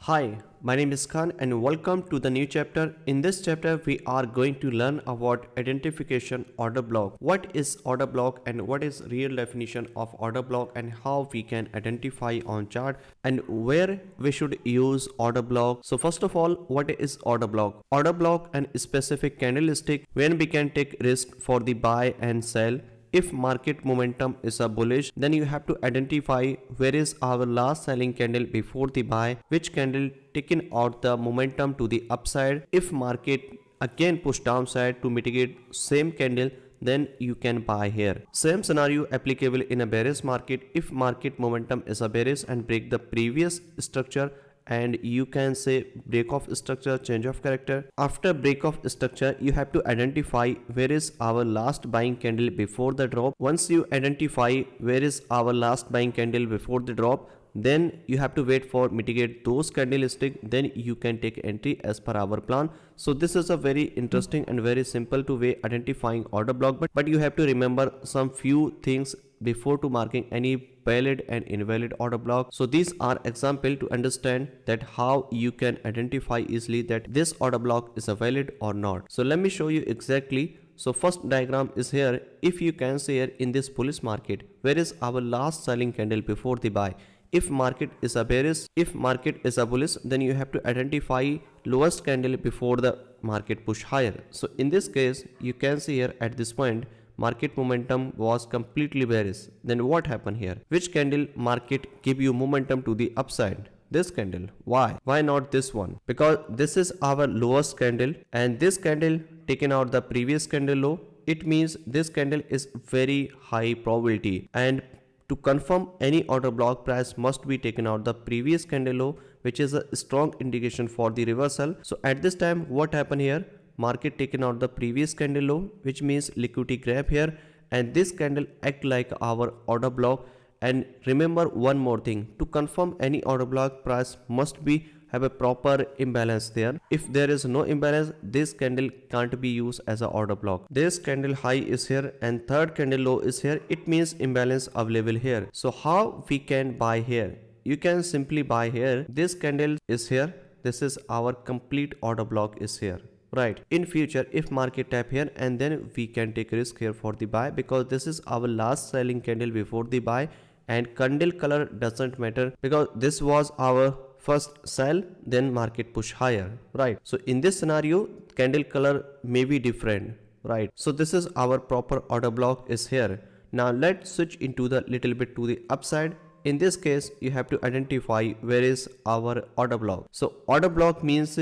Hi, my name is Khan and welcome to the new chapter. In this chapter, we are going to learn about identification order block. What is order block and what is real definition of order block and how we can identify on chart and where we should use order block. So first of all, what is order block? Order block and specific candlestick when we can take risk for the buy and sell. If market momentum is a bullish, then you have to identify where is our last selling candle before the buy, which candle taken out the momentum to the upside. If market again push downside to mitigate same candle, then you can buy here. Same scenario applicable in a bearish market. If market momentum is a bearish and break the previous structure, and you can say break of structure, change of character. After break of structure, you have to identify where is our last buying candle before the drop. Once you identify where is our last buying candle before the drop, then you have to wait for mitigate those candlestick, then you can take entry as per our plan. So this is a very interesting and very simple to way identifying order block, but you have to remember some few things before to marking any valid and invalid order block. So these are example to understand that how you can identify easily that this order block is a valid or not. So let me show you exactly. So first diagram is here. If you can see here in this bullish market, where is our last selling candle before the buy? If market is a bearish, if market is a bullish, then you have to identify lowest candle before the market push higher. So in this case, you can see here at this point, market momentum was completely bearish. Then what happened here? Which candle market give you momentum to the upside? This candle. Why not this one? Because this is our lowest candle and this candle taken out the previous candle low. It means this candle is very high probability, and to confirm any order block, price must be taken out the previous candle low, which is a strong indication for the reversal. So at this time, what happened here? Market taken out the previous candle low, which means liquidity grab here, and this candle act like our order block. And remember one more thing, to confirm any order block, price must be have a proper imbalance there. If there is no imbalance, this candle can't be used as a order block. This candle high is here and third candle low is here. It means imbalance available here. So how we can buy here? You can simply buy here. This candle is here. This is our complete order block is here. Right. In future, if market tap here, and then we can take risk here for the buy, because this is our last selling candle before the buy, and candle color doesn't matter because this was our first sell, then market push higher, right? So in this scenario, candle color may be different, right? So this is our proper order block is here. Now let's switch into the little bit to the upside. In this case, you have to identify where is our order block. So order block means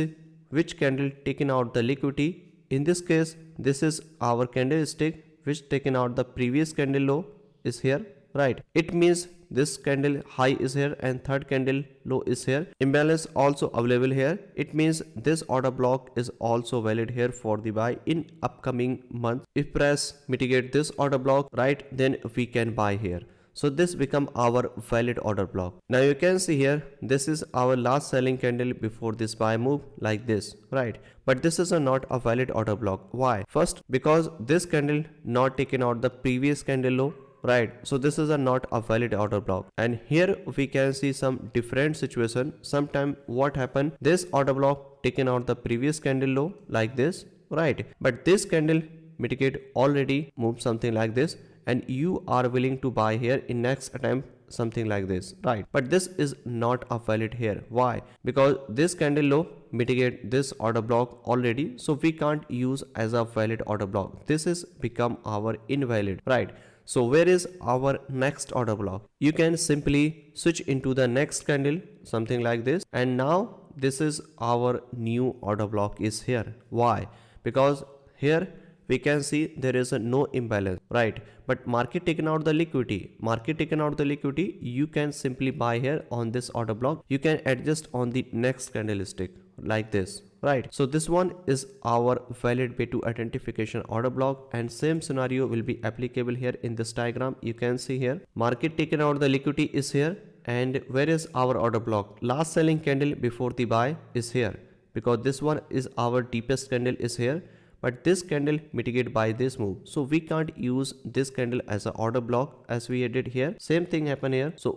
which candle taken out the liquidity. In this case, this is our candlestick which taken out the previous candle low is here, right? It means this candle high is here and third candle low is here. Imbalance also available here. It means this order block is also valid here for the buy in upcoming month. If price mitigate this order block, right, then we can buy here. So this become our valid order block. Now you can see here, this is our last selling candle before this buy move like this, right? But this is not a valid order block. Why? First, because this candle not taken out the previous candle low, right? So this is not a valid order block. And here we can see some different situation. Sometime what happened, this order block taken out the previous candle low like this, right? But this candle mitigate already moved something like this, and you are willing to buy here in next attempt something like this, right? But this is not a valid here. Why? Because this candle low mitigate this order block already, so we can't use as a valid order block. This is become our invalid, right? So where is our next order block? You can simply switch into the next candle something like this, and now this is our new order block is here. Why? Because here we can see there is a no imbalance, right? But market taken out the liquidity, you can simply buy here on this order block. You can adjust on the next candlestick like this, right? So this one is our valid way to identification order block, and same scenario will be applicable here in this diagram. You can see here market taken out the liquidity is here, and where is our order block? Last selling candle before the buy is here, because this one is our deepest candle is here, but this candle mitigate by this move, so we can't use this candle as a order block as we did here. Same thing happen here. So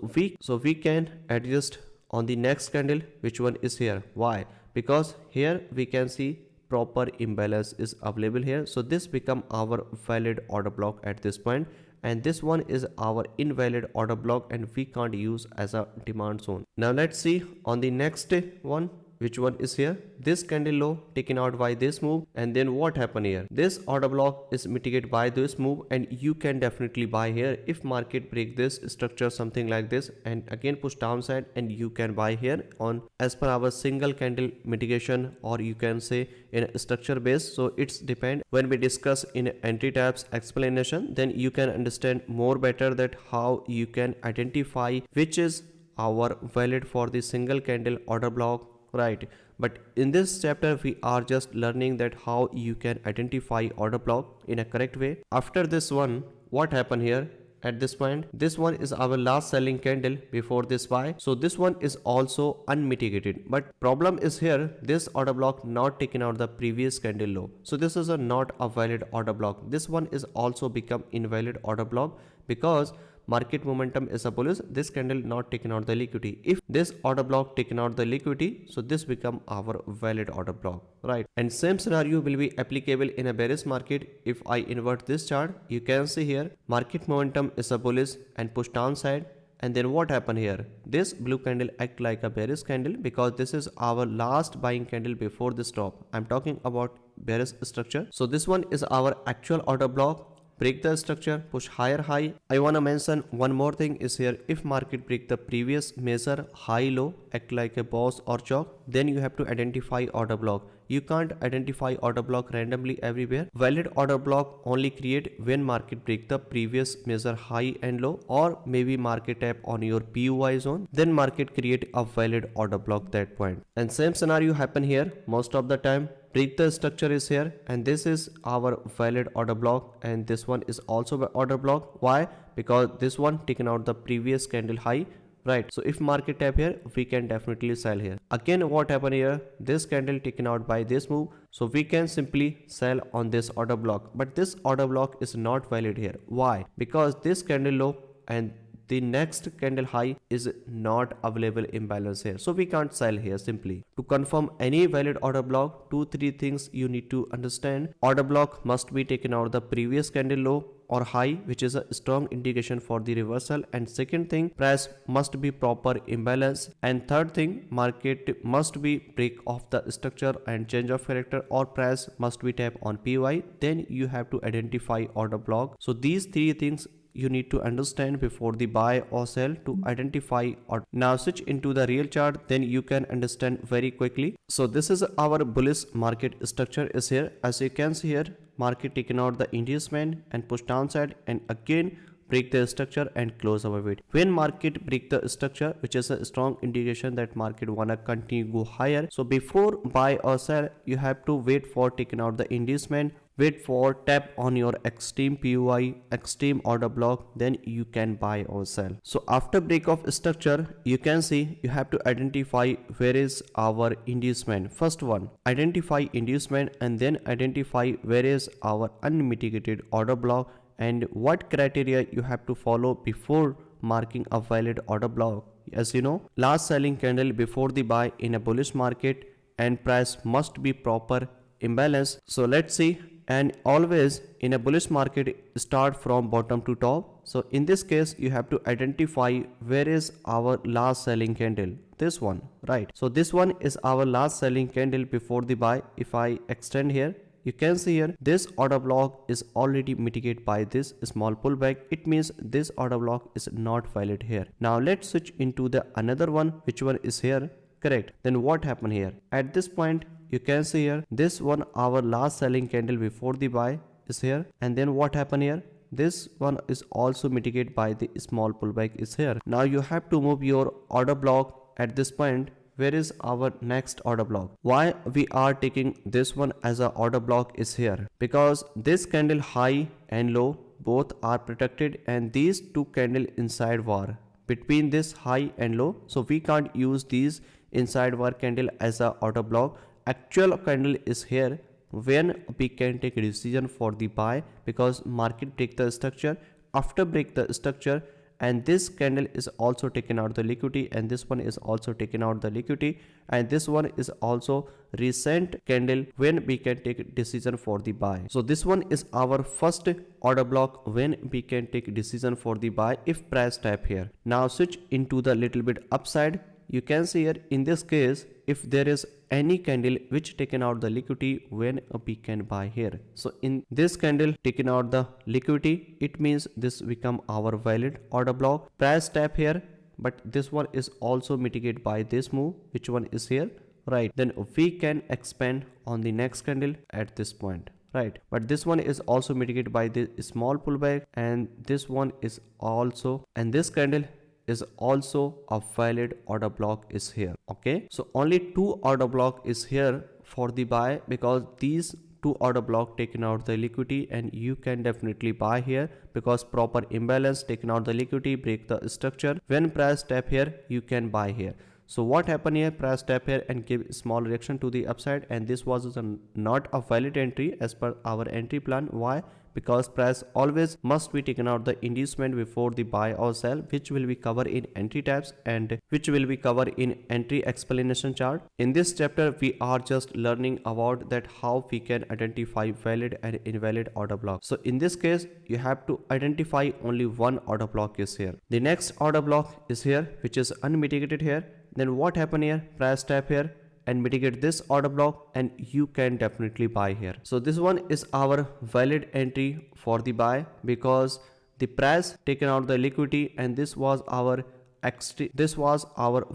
we can adjust on the next candle, which one is here. Why? Because here we can see proper imbalance is available here. So this become our valid order block at this point, and this one is our invalid order block and we can't use as a demand zone. Now let's see on the next one, which one is here. This candle low taken out by this move, and then what happened here? This order block is mitigated by this move, and you can definitely buy here if market break this structure something like this and again push downside, and you can buy here on as per our single candle mitigation, or you can say in a structure base. So it's depend. When we discuss in entry types explanation, then you can understand more better that how you can identify which is our valid for the single candle order block, right? But in this chapter we are just learning that how you can identify order block in a correct way. After this one, what happened here? At this point, this one is our last selling candle before this buy, so this one is also unmitigated. But problem is here, this order block not taken out the previous candle low, so this is a not a valid order block. This one is also become invalid order block because market momentum is a bullish. This candle not taken out the liquidity. If this order block taken out the liquidity, so this become our valid order block, right? And same scenario will be applicable in a bearish market. If I invert this chart, you can see here market momentum is a bullish and push downside. And then what happened here? This blue candle act like a bearish candle because this is our last buying candle before the stop. I'm talking about bearish structure. So this one is our actual order block. Break the structure, push higher high. I want to mention one more thing is here, if market break the previous measure high low, act like a boss or chalk, then you have to identify order block. You can't identify order block randomly everywhere. Valid order block only create when market break the previous measure high and low, or maybe market tap on your PUI zone, then market create a valid order block that point. And same scenario happen here most of the time. Break the structure is here, and this is our valid order block, and this one is also the order block. Why? Because this one taken out the previous candle high, right? So if market tap here, we can definitely sell here. Again, what happened here? This candle taken out by this move, so we can simply sell on this order block. But this order block is not valid here. Why? Because this candle low and the next candle high is not available imbalance here, so we can't sell here. Simply to confirm any valid order block, 2-3 things you need to understand. Order block must be taken out the previous candle low or high, which is a strong indication for the reversal. And second thing, price must be proper imbalance. And third thing, market must be break off the structure and change of character, or price must be tap on PY. Then you have to identify order block. So these 3 things you need to understand before the buy or sell to identify. Or now switch into the real chart, then you can understand very quickly. So this is our bullish market structure is here. As you can see here, market taken out the inducement and push downside, and again break the structure and close our weight. When market break the structure, which is a strong indication that market wanna continue go higher, so before buy or sell, you have to wait for taking out the inducement, wait for tap on your extreme PUI, extreme order block, then you can buy or sell. So after break of structure, you can see you have to identify where is our inducement. First one, identify inducement, and then identify where is our unmitigated order block and what criteria you have to follow before marking a valid order block. As you know, last selling candle before the buy in a bullish market, and price must be proper imbalance. So let's see. And always in a bullish market, start from bottom to top. So in this case, you have to identify where is our last selling candle. This one, right? So this one is our last selling candle before the buy. If I extend here, you can see here this order block is already mitigated by this small pullback. It means this order block is not valid here. Now let's switch into the another one. Which one is here? Correct. Then what happened here? At this point, you can see here this one, our last selling candle before the buy is here. And then what happened here? This one is also mitigated by the small pullback is here. Now you have to move your order block at this point. Where is our next order block? Why we are taking this one as a order block is here? Because this candle high and low both are protected, and these two candle inside war between this high and low, so we can't use these inside war candle as a order block. Actual candle is here when we can take a decision for the buy, because market break the structure. After break the structure and this candle is also taken out the liquidity, and this one is also taken out the liquidity, and this one is also recent candle when we can take decision for the buy. So this one is our first order block when we can take decision for the buy if price tap here. Now switch into the little bit upside. You can see here in this case, if there is any candle which taken out the liquidity, when we can buy here. So in this candle taken out the liquidity, it means this become our valid order block. Price tap here, but this one is also mitigated by this move, which one is here, right? Then we can expand on the next candle at this point, right? But this one is also mitigated by the small pullback, and this one is also, and this candle is also a valid order block is here. Okay, so only 2 order block is here for the buy, because these 2 order block taken out the liquidity, and you can definitely buy here because proper imbalance taken out the liquidity, break the structure. When price tap here, you can buy here. So what happened here? Price tap here and give small reaction to the upside, and this was not a valid entry as per our entry plan. Why? Because price always must be taken out the inducement before the buy or sell, which will be covered in entry types and which will be covered in entry explanation chart. In this chapter, we are just learning about that how we can identify valid and invalid order block. So in this case, you have to identify only one order block is here. The next order block is here, which is unmitigated here. Then what happened here? Price tap here and mitigate this order block, and you can definitely buy here. So this one is our valid entry for the buy, because the price taken out the liquidity, and this was our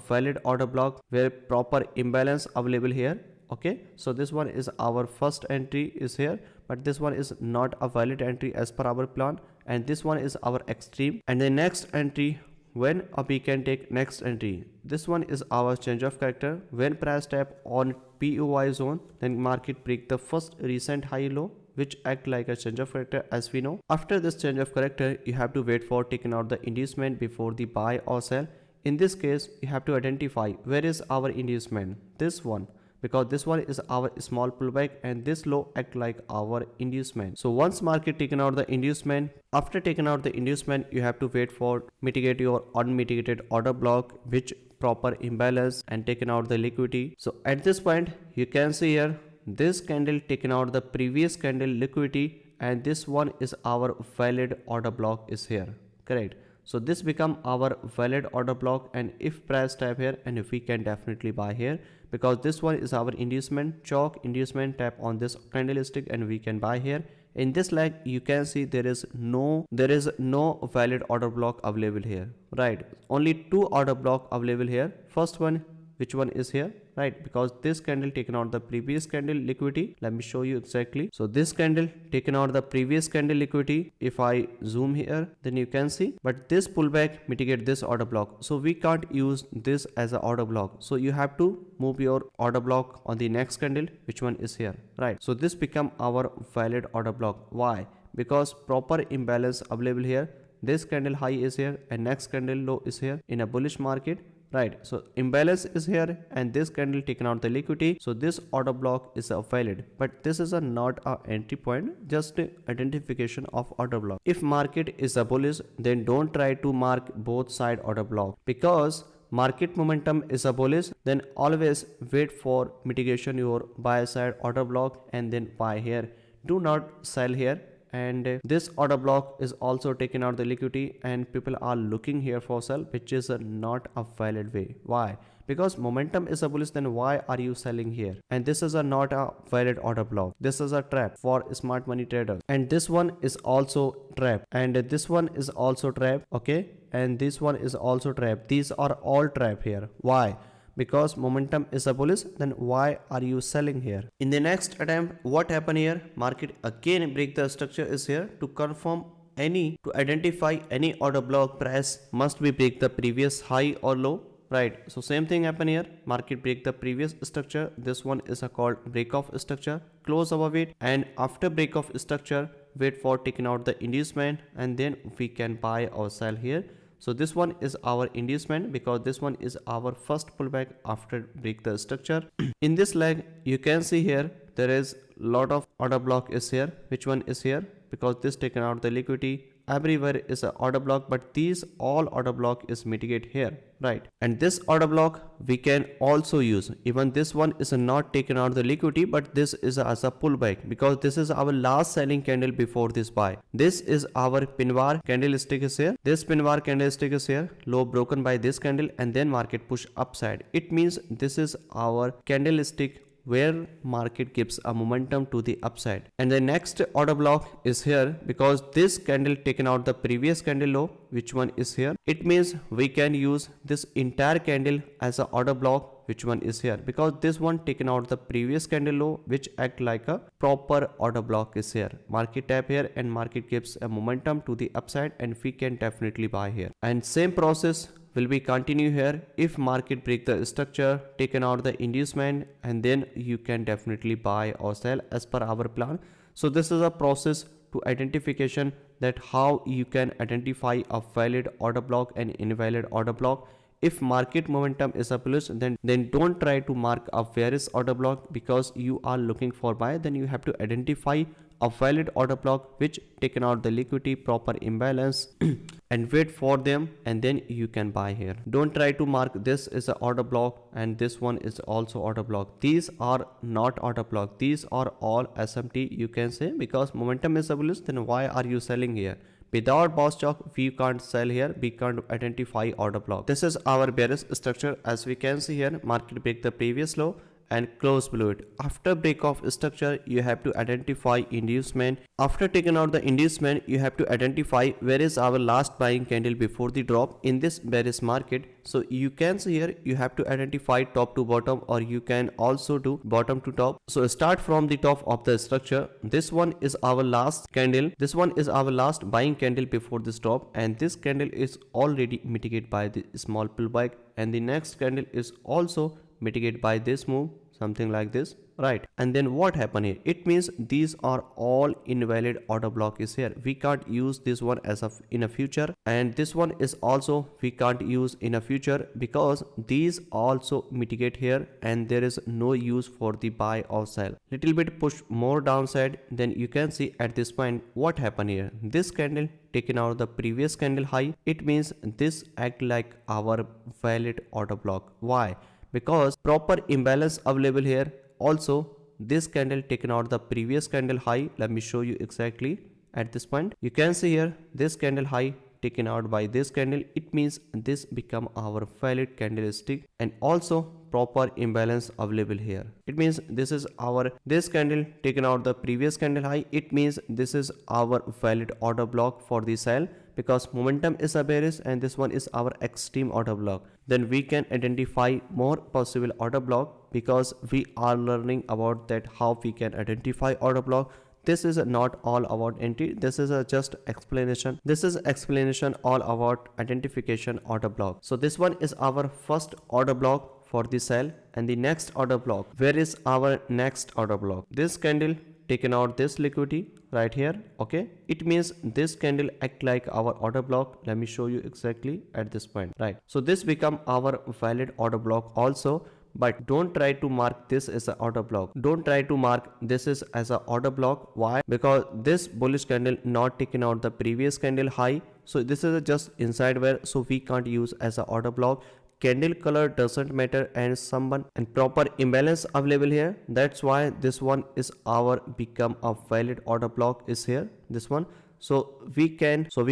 valid order block where proper imbalance available here. Okay, so this one is our first entry is here, but this one is not a valid entry as per our plan, and this one is our extreme. And the next entry, when we can take next entry, this one is our change of character. When price tap on POI zone, then market break the first recent high low, which act like a change of character as we know. After this change of character, you have to wait for taking out the inducement before the buy or sell. In this case, you have to identify where is our inducement, this one, because this one is our small pullback, and this low act like our inducement. So once market taken out the inducement, after taking out the inducement, you have to wait for mitigate your unmitigated order block, which proper imbalance and taken out the liquidity. So at this point, you can see here this candle taken out the previous candle liquidity, and this one is our valid order block is here, correct? So this become our valid order block, and if price tap here, and if we can definitely buy here, because this one is our inducement, chalk inducement, tap on this candlestick and we can buy here. In this leg, you can see there is no valid order block available here, right? Only 2 order block available here. First one, which one is here, right? Because this candle taken out the previous candle liquidity. Let me show you exactly. So this candle taken out the previous candle liquidity. If I zoom here, then you can see, but this pullback mitigate this order block, so we can't use this as an order block. So you have to move your order block on the next candle, which one is here, right? So this become our valid order block. Why? Because proper imbalance available here. This candle high is here and next candle low is here in a bullish market, right? So imbalance is here, and this candle taken out the liquidity, so this order block is valid, but this is not a entry point, just identification of order block. If market is a bullish, then don't try to mark both side order block, because market momentum is a bullish, then always wait for mitigation your buy side order block and then buy here. Do not sell here. And this order block is also taken out the liquidity, and people are looking here for sell, which is not a valid way. Why? Because momentum is a bullish, then why are you selling here? And this is not a valid order block. This is a trap for smart money traders, and this one is also trap, and this one is also trap. Okay, and this one is also trap. These are all trap here. Why? Because momentum is a bullish, then why are you selling here? In the next attempt, what happened here? Market again break the structure is here. To confirm to identify any order block, price must be break the previous high or low, right? So same thing happen here. Market break the previous structure. This one is a called break of structure. Close above it, and after break of structure, wait for taking out the inducement, and then we can buy or sell here. So this one is our inducement, because this one is our first pullback after break the structure. In this leg, you can see here there is lot of order block is here. Which one is here? Because this taken out the liquidity, everywhere is a order block, but these all order block is mitigate here, right? And this order block we can also use. Even this one is not taken out the liquidity, but this is as a pullback because this is our last selling candle before this buy. This is our pinbar candlestick is here. This pinbar candlestick is here, low broken by this candle, and then market push upside. It means this is our candlestick where market gives a momentum to the upside. And the next order block is here because this candle taken out the previous candle low, which one is here. It means we can use this entire candle as a order block, which one is here, because this one taken out the previous candle low, which act like a proper order block is here. Market tap here and market gives a momentum to the upside, and we can definitely buy here. And same process will be continue here. If market break the structure, taken out the inducement, and then you can definitely buy or sell as per our plan. So this is a process to identification that how you can identify a valid order block and invalid order block. If market momentum is a plus, then don't try to mark a various order block because you are looking for buy. Then you have to identify a valid order block which taken out the liquidity, proper imbalance and wait for them, and then you can buy here. Don't try to mark this is a order block and this one is also order block. These are not order block. These are all SMT, you can say, because momentum is a bullish. Then why are you selling here? Without boss chalk, we can't sell here. We can't identify order block. This is our bearish structure. As we can see here, market break the previous low and close below it. After break of structure, you have to identify inducement. After taking out the inducement, you have to identify where is our last buying candle before the drop in this bearish market. So you can see here, you have to identify top to bottom, or you can also do bottom to top. So start from the top of the structure. This one is our last candle. This one is our last buying candle before this drop, and this candle is already mitigated by the small pullback, and the next candle is also mitigate by this move, something like this, right? And then what happened here? It means these are all invalid order block is here. We can't use this one as of in a future, and this one is also we can't use in a future because these also mitigate here, and there is no use for the buy or sell. Little bit push more downside. Then you can see at this point what happened here. This candle taken out the previous candle high. It means this act like our valid order block. Why? Because proper imbalance available here. Also this candle taken out the previous candle high. Let me show you exactly at this point. You can see here this candle high taken out by this candle. It means this become our valid candlestick, and also proper imbalance available here. It means this is our this candle taken out the previous candle high. It means this is our valid order block for the sell, because momentum is a bearish and this one is our extreme order block. Then we can identify more possible order block, because we are learning about that how we can identify order block. This is not all about entry. This is a just explanation. This is explanation all about identification order block. So this one is our first order block for the sell, and the next order block. Where is our next order block? This candle taken out this liquidity right here. Okay, it means this candle act like our order block. Let me show you exactly at this point, right? So this become our valid order block also, but don't try to mark this as an order block. Don't try to mark this is as an order block. Why? Because this bullish candle not taken out the previous candle high, so this is just inside where, so we can't use as an order block. Candle color doesn't matter, and proper imbalance available here. That's why this one is our become a valid order block is here, this one. So we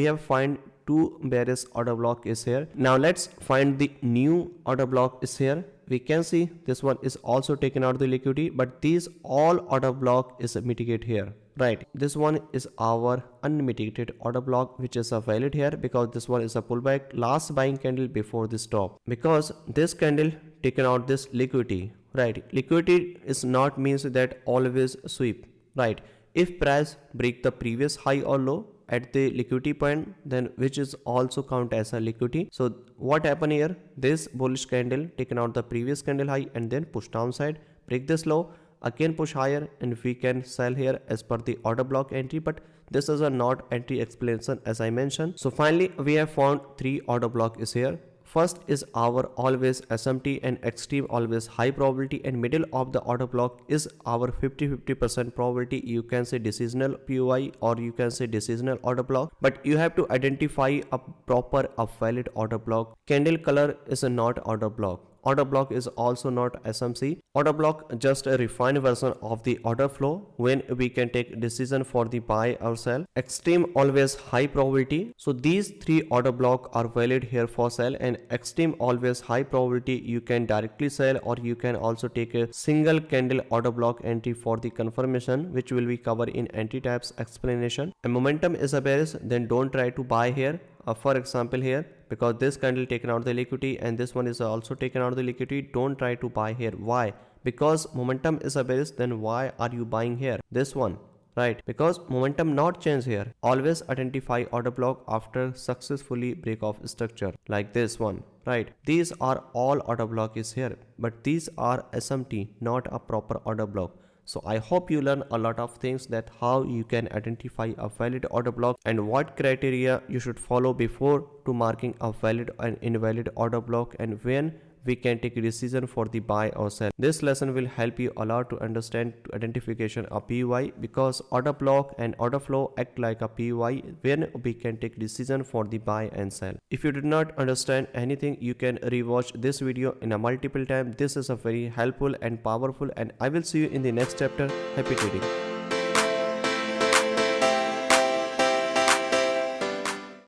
have find two bearish order block is here. Now let's find the new order block is here. We can see this one is also taken out the liquidity, but these all order block is mitigate here, right? This one is our unmitigated order block, which is a valid here, because this one is a pullback last buying candle before this top, because this candle taken out this liquidity, right? Liquidity is not means that always sweep, right? If price break the previous high or low at the liquidity point, then which is also count as a liquidity. So what happened here? This bullish candle taken out the previous candle high and then push downside, break this low, again push higher, and we can sell here as per the order block entry. But this is a not entry explanation as I mentioned. So finally we have found three order block is here. First is our always SMT and extreme always high probability, and middle of the order block is our 50% probability. You can say decisional POI or you can say decisional order block, but you have to identify a proper, a valid order block. Candle color is a not order block. Order block is also not SMC. Order block just a refined version of the order flow when we can take decision for the buy or sell. Extreme always high probability. So these three order block are valid here for sell, and extreme always high probability you can directly sell, or you can also take a single candle order block entry for the confirmation, which will be covered in entry types explanation. And momentum is a bearish, then don't try to buy here. For example here, because this candle taken out the liquidity and this one is also taken out the liquidity, don't try to buy here. Why? Because momentum is a bearish, then why are you buying here this one, right? Because momentum not change here. Always identify order block after successfully break off structure like this one, right? These are all order block is here, but these are SMT, not a proper order block. So I hope you learn a lot of things, that how you can identify a valid order block and what criteria you should follow before to marking a valid and invalid order block, and when we can take a decision for the buy or sell. This lesson will help you a lot to understand identification of POI, because order block and order flow act like a POI when we can take decision for the buy and sell. If you did not understand anything, you can rewatch this video in a multiple time. This is a very helpful and powerful, and I will see you in the next chapter. Happy trading.